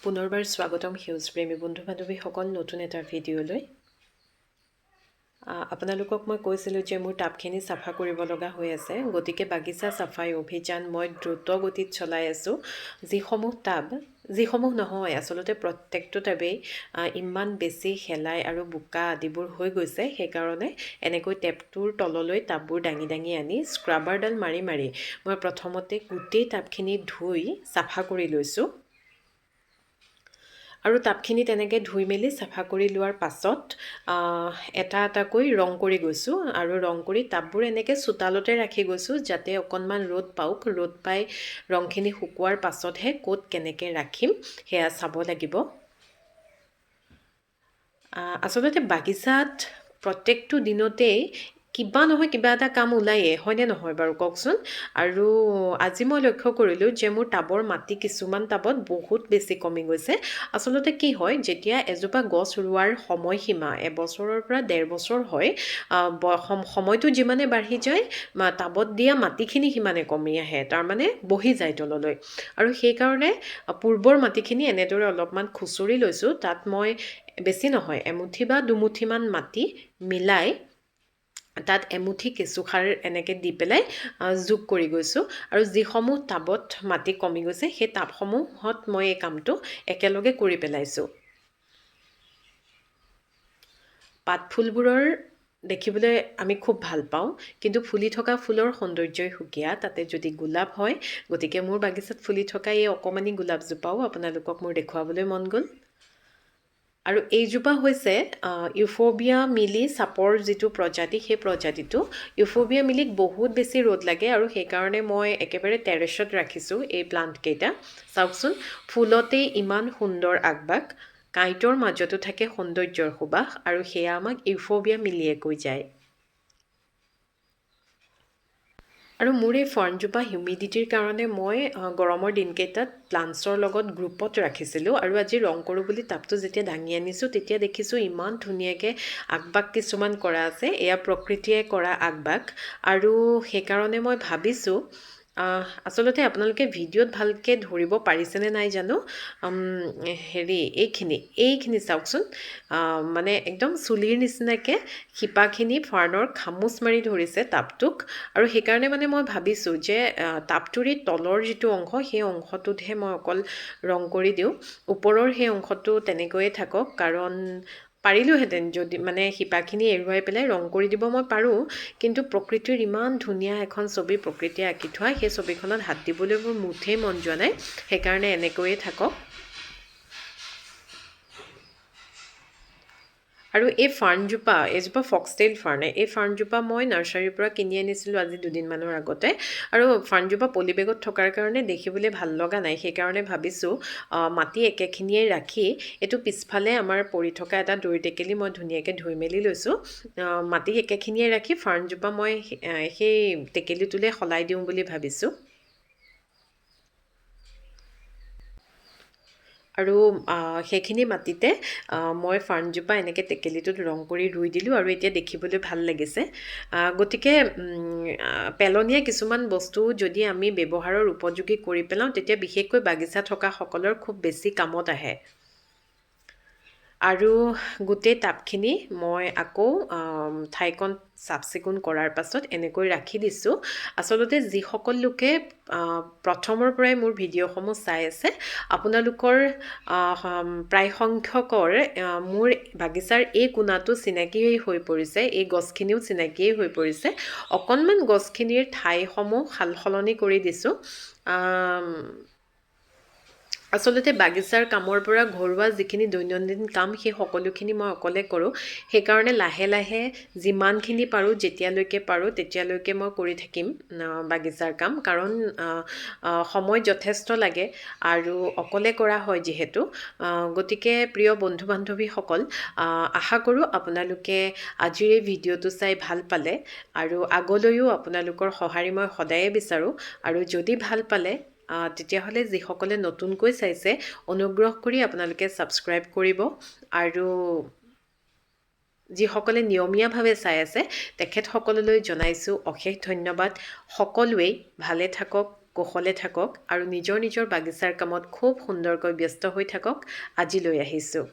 পুনৰবাৰ স্বাগতম সেউজ প্ৰেমী বন্ধু বান্ধৱীসকল নতুন এটা ভিডিঅ'লৈ। আপোনালোকক মই কৈছিলোঁ যে মোৰ টাবখিনি চাফা কৰিব লগা হৈ আছে, গতিকে বাগিচা চাফাই অভিযান মই দ্ৰুত গতিত চলাই আছোঁ। যিসমূহ নহয় আচলতে প্ৰত্যেকটো টাবেই ইমান বেছি শেলাই আৰু বোকা আদিবোৰ হৈ গৈছে, সেইকাৰণে এনেকৈ টেপটোৰ তললৈ টাববোৰ দাঙি দাঙি আনি স্ক্ৰাবাৰডাল মাৰি মাৰি মই প্ৰথমতে গোটেই টাবখিনি ধুই চাফা কৰি লৈছোঁ। আৰু টাবখিনি তেনেকৈ ধুই মেলি চাফা কৰি লোৱাৰ পাছত এটা এটাকৈ ৰং কৰি গৈছোঁ আৰু ৰং কৰি টাববোৰ এনেকৈ চোতালতে ৰাখি গৈছোঁ যাতে অকণমান ৰ'দ পাওক। ৰ'দ পাই ৰংখিনি শুকোৱাৰ পাছতহে ক'ত কেনেকৈ ৰাখিম সেয়া চাব লাগিব। আচলতে বাগিচাত প্ৰত্যেকটো দিনতেই কিবা নহয় কিবা এটা কাম ওলায়েই, হয়নে নহয় বাৰু কওকচোন। আৰু আজি মই লক্ষ্য কৰিলোঁ যে মোৰ টাবৰ মাটি কিছুমান টাবত বহুত বেছি কমি গৈছে। আচলতে কি হয়, যেতিয়া এজোপা গছ ৰোৱাৰ সময়সীমা এবছৰৰ পৰা 1.5 বছৰ হয়, সময়টো যিমানে বাঢ়ি যায় টাবত দিয়া মাটিখিনি সিমানে কমি আহে, তাৰমানে বহি যায় তললৈ। আৰু সেইকাৰণে পূৰ্বৰ মাটিখিনি এনেদৰে অলপমান খুচৰি লৈছোঁ। তাত মই বেছি নহয় এমুঠি বা দুমুঠিমান মাটি মিলাই তাত এমুঠি কেঁচুসাৰ এনেকৈ দি পেলাই যোগ কৰি গৈছোঁ। আৰু যিসমূহ টাবত মাটি কমি গৈছে সেই টাবসমূহত মই এই কামটো একেলগে কৰি পেলাইছোঁ। পাতফুলবোৰৰ দেখিবলৈ আমি খুব ভাল পাওঁ, কিন্তু ফুলি থকা ফুলৰ সৌন্দৰ্যই সুকীয়া। তাতে যদি গোলাপ হয়, গতিকে মোৰ বাগিচাত ফুলি থকা এই অকণমানি গোলাপজোপাও আপোনালোকক মোৰ দেখুৱাবলৈ মন গ'ল। আৰু এইজোপা হৈছে ইউফোবিয়া মিলি চাপৰ যিটো প্ৰজাতি, সেই প্ৰজাতিটো। ইউফোবিয়া মিলিক বহুত বেছি ৰ'দ লাগে আৰু সেইকাৰণে মই একেবাৰে টেৰেছত ৰাখিছোঁ এই প্লাণ্টকেইটা। চাওকচোন, ফুলতেই ইমান সুন্দৰ আগবাগ, কাঁইটৰ মাজতো থাকে সৌন্দৰ্যৰ সুবাস, আৰু সেয়া আমাক ইউফোবিয়া মিলিয়ে কৈ যায়। আৰু মোৰ এই ফাৰ্ণজোপা হিউমিডিটিৰ কাৰণে মই গৰমৰ দিনকেইটাত প্লাণ্টছৰ লগত গ্ৰুপত ৰাখিছিলোঁ। আৰু আজি ৰং কৰোঁ বুলি টাবটো যেতিয়া দাঙি আনিছোঁ তেতিয়া দেখিছোঁ ইমান ধুনীয়াকৈ আগবাগ কিছুমান কৰা আছে। এয়া প্ৰকৃতিয়ে কৰা আগবাগ। আৰু সেইকাৰণে মই ভাবিছোঁ, আচলতে আপোনালোকে ভিডিঅ'ত ভালকৈ ধৰিব পাৰিছেনে নাই জানো, এইখিনি চাওকচোন, মানে একদম চুলিৰ নিচিনাকৈ শিপাখিনি ফাৰ্ণৰ খামুচ মাৰি ধৰিছে টাবটোক। আৰু সেইকাৰণে মানে মই ভাবিছোঁ যে টাবটোৰ তলৰ যিটো অংশ সেই অংশটোতহে মই অকল ৰং কৰি দিওঁ, ওপৰৰ সেই অংশটো তেনেকৈয়ে থাকক। কাৰণ পাৰিলোহেঁতেন যদি মানে শিপাখিনি এৰুৱাই পেলাই ৰং কৰি দিব মই পাৰোঁ, কিন্তু প্ৰকৃতিৰ ইমান ধুনীয়া এখন ছবি প্ৰকৃতিয়ে আঁকি থোৱা, সেই ছবিখনত হাত দিবলৈ মোৰ মুঠেই মন যোৱা নাই। সেইকাৰণে এনেকৈয়ে থাকক। আৰু এই ফাৰ্ণজোপা, এইজোপা ফক্সটেইল ফাৰ্ণ। এই ফাৰ্ণজোপা মই নাৰ্চাৰীৰ পৰা কিনি আনিছিলোঁ আজি 2 দিনমানৰ আগতে। আৰু ফাৰ্ণজোপা পলিবেগত থকাৰ কাৰণে দেখিবলৈ ভাল লগা নাই, সেইকাৰণে ভাবিছোঁ মাটি একেখিনিয়ে ৰাখি এইটো পিছফালে আমাৰ পৰি থকা এটা দৈ টেকেলি মই ধুনীয়াকৈ ধুই মেলি লৈছোঁ। মাটি একেখিনিয়ে ৰাখি ফাৰ্ণজোপা মই সেই টেকেলিটোলৈ সলাই দিওঁ বুলি ভাবিছোঁ। আৰু সেইখিনি মাটিতে মই ফাৰ্ণজোপা এনেকৈ টেকেলিটোত ৰং কৰি ৰুই দিলোঁ, আৰু এতিয়া দেখিবলৈ ভাল লাগিছে। গতিকে পেলনীয়া কিছুমান বস্তু যদি আমি ব্যৱহাৰৰ উপযোগী কৰি পেলাওঁ, তেতিয়া বিশেষকৈ বাগিচা থকা সকলৰ খুব বেছি কামত আহে। আৰু গোটেই টাবখিনি মই আকৌ ঠাইকণ চাফ চিকুণ কৰাৰ পাছত এনেকৈ ৰাখি দিছোঁ। আচলতে যিসকল লোকে প্ৰথমৰ পৰাই মোৰ ভিডিঅ'সমূহ চাই আছে, আপোনালোকৰ প্ৰায় সংখ্যকৰ মোৰ বাগিচাৰ এই কোণাটো চিনাকিয়েই হৈ পৰিছে, এই গছখিনিও চিনাকিয়েই হৈ পৰিছে। অকণমান গছখিনিৰ ঠাইসমূহ সাল সলনি কৰি দিছোঁ। আচলতে বাগিচাৰ কামৰ পৰা ঘৰুৱা যিখিনি দৈনন্দিন কাম সেই সকলোখিনি মই অকলে কৰোঁ। সেইকাৰণে লাহে লাহে যিমানখিনি পাৰোঁ, যেতিয়ালৈকে পাৰোঁ তেতিয়ালৈকে মই কৰি থাকিম বাগিচাৰ কাম। কাৰণ সময় যথেষ্ট লাগে আৰু অকলে কৰা হয় যিহেতু। গতিকে প্ৰিয় বন্ধু বান্ধৱীসকল, আশা কৰোঁ আপোনালোকে আজিৰ এই ভিডিঅ'টো চাই ভাল পালে, আৰু আগলৈও আপোনালোকৰ সঁহাৰি মই সদায়ে বিচাৰোঁ। আৰু যদি ভাল পালে তেতিয়াহ'লে যিসকলে নতুনকৈ চাইছে অনুগ্ৰহ কৰি আপোনালোকে ছাবস্ক্ৰাইব কৰিব, আৰু যিসকলে নিয়মীয়াভাৱে চাই আছে তেখেতসকললৈ জনাইছোঁ অশেষ ধন্যবাদ। সকলোৱেই ভালে থাকক, কুশলে থাকক আৰু নিজৰ নিজৰ বাগিচাৰ কামত খুব সুন্দৰকৈ ব্যস্ত হৈ থাকক আজিলৈ আহিছোঁ।